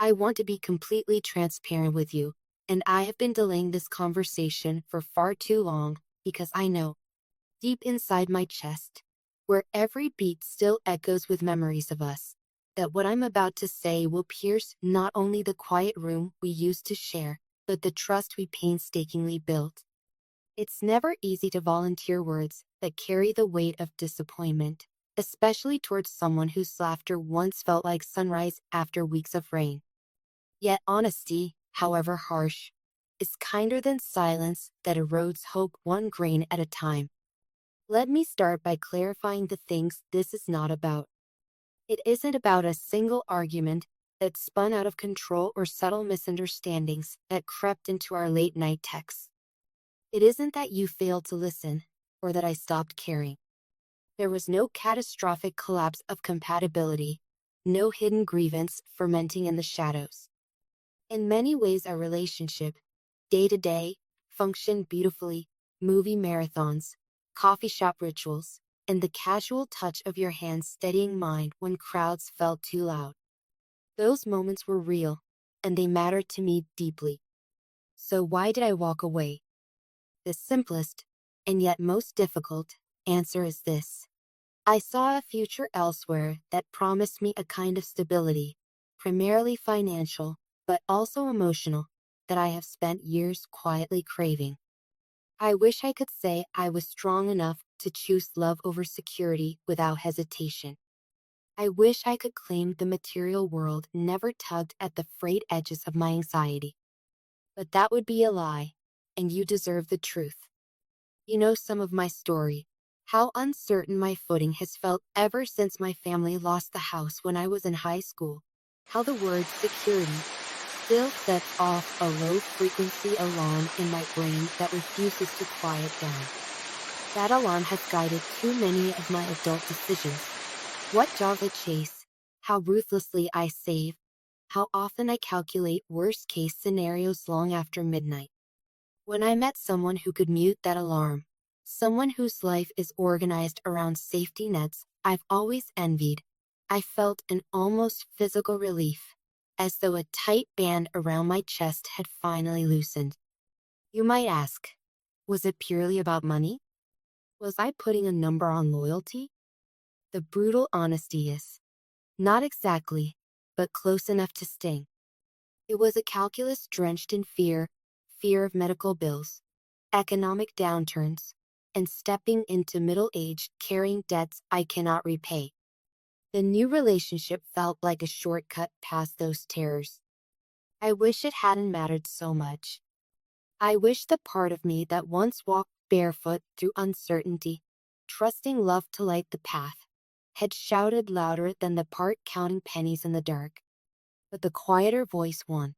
I want to be completely transparent with you, and I have been delaying this conversation for far too long because I know, deep inside my chest, where every beat still echoes with memories of us, that what I'm about to say will pierce not only the quiet room we used to share, but the trust we painstakingly built. It's never easy to volunteer words that carry the weight of disappointment, especially towards someone whose laughter once felt like sunrise after weeks of rain. Yet honesty, however harsh, is kinder than silence that erodes hope one grain at a time. Let me start by clarifying the things this is not about. It isn't about a single argument that spun out of control or subtle misunderstandings that crept into our late night texts. It isn't that you failed to listen, or that I stopped caring. There was no catastrophic collapse of compatibility, no hidden grievance fermenting in the shadows. In many ways, our relationship, day to day, functioned beautifully: movie marathons, coffee shop rituals, and the casual touch of your hand steadying mine when crowds felt too loud. Those moments were real, and they mattered to me deeply. So why did I walk away? The simplest, and yet most difficult, answer is this. I saw a future elsewhere that promised me a kind of stability, primarily financial, but also emotional, that I have spent years quietly craving. I wish I could say I was strong enough to choose love over security without hesitation. I wish I could claim the material world never tugged at the frayed edges of my anxiety. But that would be a lie, and you deserve the truth. You know some of my story, how uncertain my footing has felt ever since my family lost the house when I was in high school, how the word security still sets off a low-frequency alarm in my brain that refuses to quiet down. That alarm has guided too many of my adult decisions. What jobs I chase, how ruthlessly I save, how often I calculate worst-case scenarios long after midnight. When I met someone who could mute that alarm, someone whose life is organized around safety nets I've always envied, I felt an almost physical relief, as though a tight band around my chest had finally loosened. You might ask, was it purely about money? Was I putting a number on loyalty? The brutal honesty is, not exactly, but close enough to sting. It was a calculus drenched in fear of medical bills, economic downturns, and stepping into middle age carrying debts I cannot repay. The new relationship felt like a shortcut past those terrors. I wish it hadn't mattered so much. I wish the part of me that once walked barefoot through uncertainty, trusting love to light the path, had shouted louder than the part counting pennies in the dark. But the quieter voice won.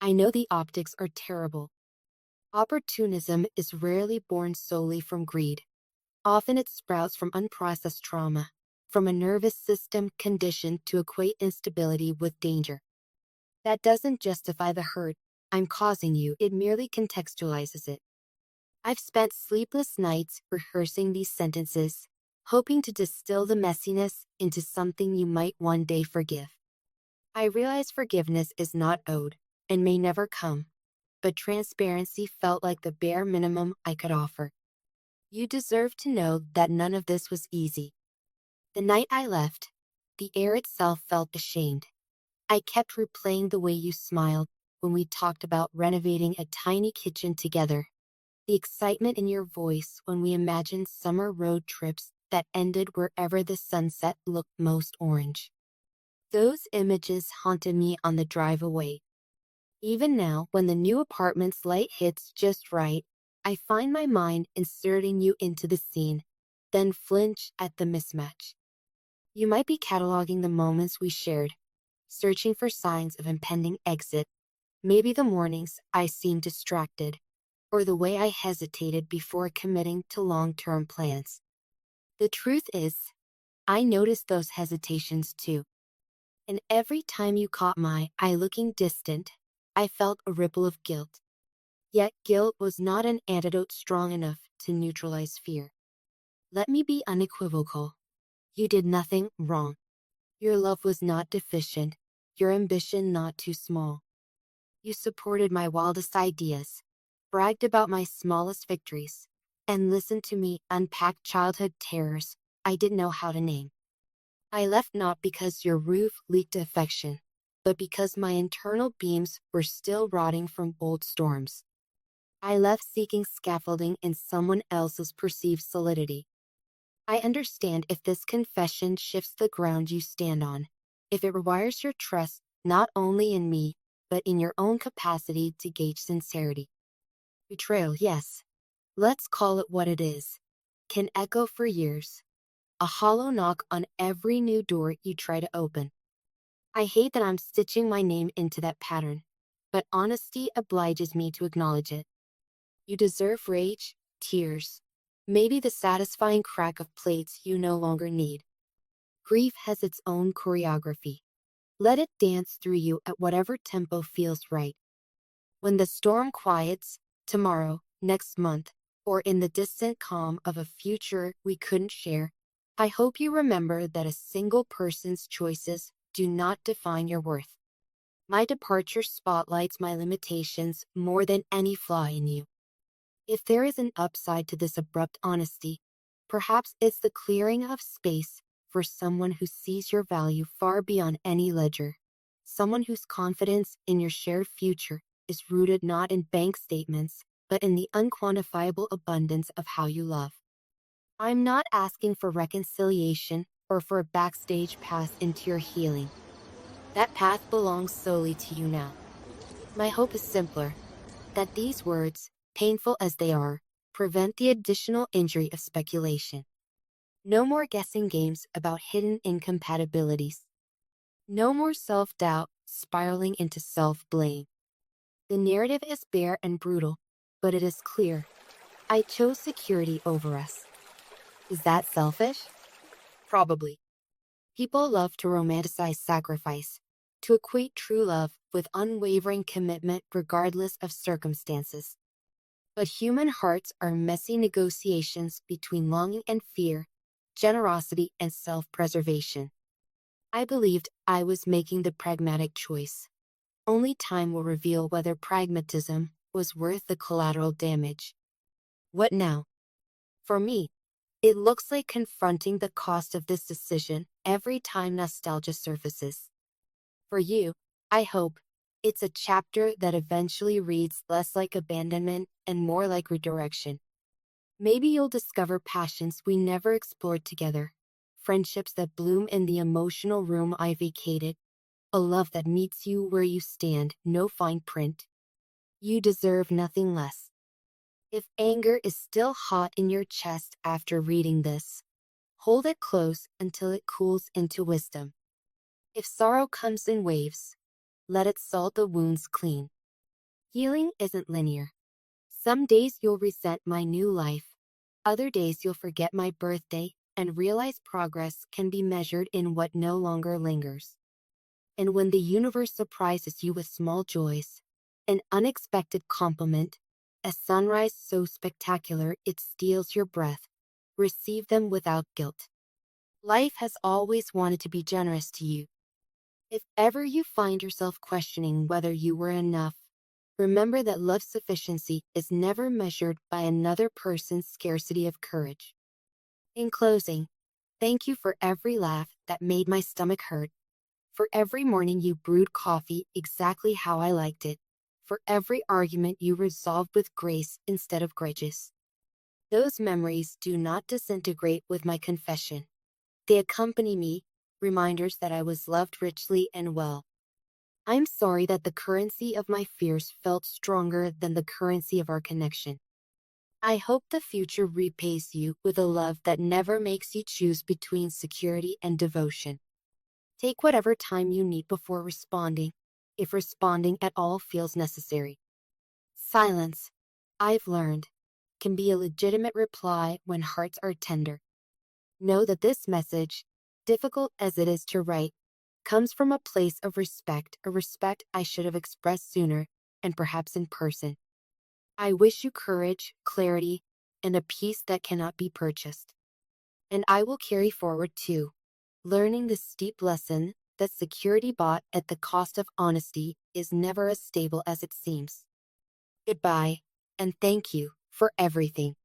I know the optics are terrible. Opportunism is rarely born solely from greed. Often it sprouts from unprocessed trauma, from a nervous system conditioned to equate instability with danger. That doesn't justify the hurt I'm causing you, it merely contextualizes it. I've spent sleepless nights rehearsing these sentences, hoping to distill the messiness into something you might one day forgive. I realize forgiveness is not owed, and may never come, but transparency felt like the bare minimum I could offer. You deserve to know that none of this was easy. The night I left, the air itself felt ashamed. I kept replaying the way you smiled when we talked about renovating a tiny kitchen together, the excitement in your voice when we imagined summer road trips that ended wherever the sunset looked most orange. Those images haunted me on the drive away. Even now, when the new apartment's light hits just right, I find my mind inserting you into the scene, then flinch at the mismatch. You might be cataloging the moments we shared, searching for signs of impending exit, maybe the mornings I seemed distracted, or the way I hesitated before committing to long-term plans. The truth is, I noticed those hesitations too. And every time you caught my eye looking distant, I felt a ripple of guilt. Yet guilt was not an antidote strong enough to neutralize fear. Let me be unequivocal. You did nothing wrong. Your love was not deficient, your ambition not too small. You supported my wildest ideas, bragged about my smallest victories, and listened to me unpack childhood terrors I didn't know how to name. I left not because your roof leaked affection, but because my internal beams were still rotting from old storms. I left seeking scaffolding in someone else's perceived solidity. I understand if this confession shifts the ground you stand on, if it requires your trust not only in me, but in your own capacity to gauge sincerity. Betrayal, yes. Let's call it what it is. Can echo for years. A hollow knock on every new door you try to open. I hate that I'm stitching my name into that pattern, but honesty obliges me to acknowledge it. You deserve rage, tears, maybe the satisfying crack of plates you no longer need. Grief has its own choreography. Let it dance through you at whatever tempo feels right. When the storm quiets, tomorrow, next month, or in the distant calm of a future we couldn't share, I hope you remember that a single person's choices do not define your worth. My departure spotlights my limitations more than any flaw in you. If there is an upside to this abrupt honesty, perhaps it's the clearing of space for someone who sees your value far beyond any ledger, someone whose confidence in your shared future is rooted not in bank statements, but in the unquantifiable abundance of how you love. I'm not asking for reconciliation or for a backstage pass into your healing. That path belongs solely to you now. My hope is simpler, that these words, painful as they are, prevent the additional injury of speculation. No more guessing games about hidden incompatibilities. No more self-doubt spiraling into self-blame. The narrative is bare and brutal, but it is clear. I chose security over us. Is that selfish? Probably. People love to romanticize sacrifice, to equate true love with unwavering commitment regardless of circumstances. But human hearts are messy negotiations between longing and fear, generosity and self-preservation. I believed I was making the pragmatic choice. Only time will reveal whether pragmatism was worth the collateral damage. What now? For me, it looks like confronting the cost of this decision every time nostalgia surfaces. For you, I hope, it's a chapter that eventually reads less like abandonment and more like redirection. Maybe you'll discover passions we never explored together, friendships that bloom in the emotional room I vacated, a love that meets you where you stand, no fine print. You deserve nothing less. If anger is still hot in your chest after reading this, hold it close until it cools into wisdom. If sorrow comes in waves, let it salt the wounds clean. Healing isn't linear. Some days you'll resent my new life. Other days you'll forget my birthday and realize progress can be measured in what no longer lingers. And when the universe surprises you with small joys, an unexpected compliment, a sunrise so spectacular it steals your breath, receive them without guilt. Life has always wanted to be generous to you. If ever you find yourself questioning whether you were enough, remember that love's sufficiency is never measured by another person's scarcity of courage. In closing, thank you for every laugh that made my stomach hurt, for every morning you brewed coffee exactly how I liked it, for every argument you resolved with grace instead of grudges. Those memories do not disintegrate with my confession. They accompany me, reminders that I was loved richly and well. I'm sorry that the currency of my fears felt stronger than the currency of our connection. I hope the future repays you with a love that never makes you choose between security and devotion. Take whatever time you need before responding, if responding at all feels necessary. Silence, I've learned, can be a legitimate reply when hearts are tender. Know that this message, difficult as it is to write, comes from a place of respect, a respect I should have expressed sooner, and perhaps in person. I wish you courage, clarity, and a peace that cannot be purchased. And I will carry forward too, learning this deep lesson that security bought at the cost of honesty is never as stable as it seems. Goodbye, and thank you for everything.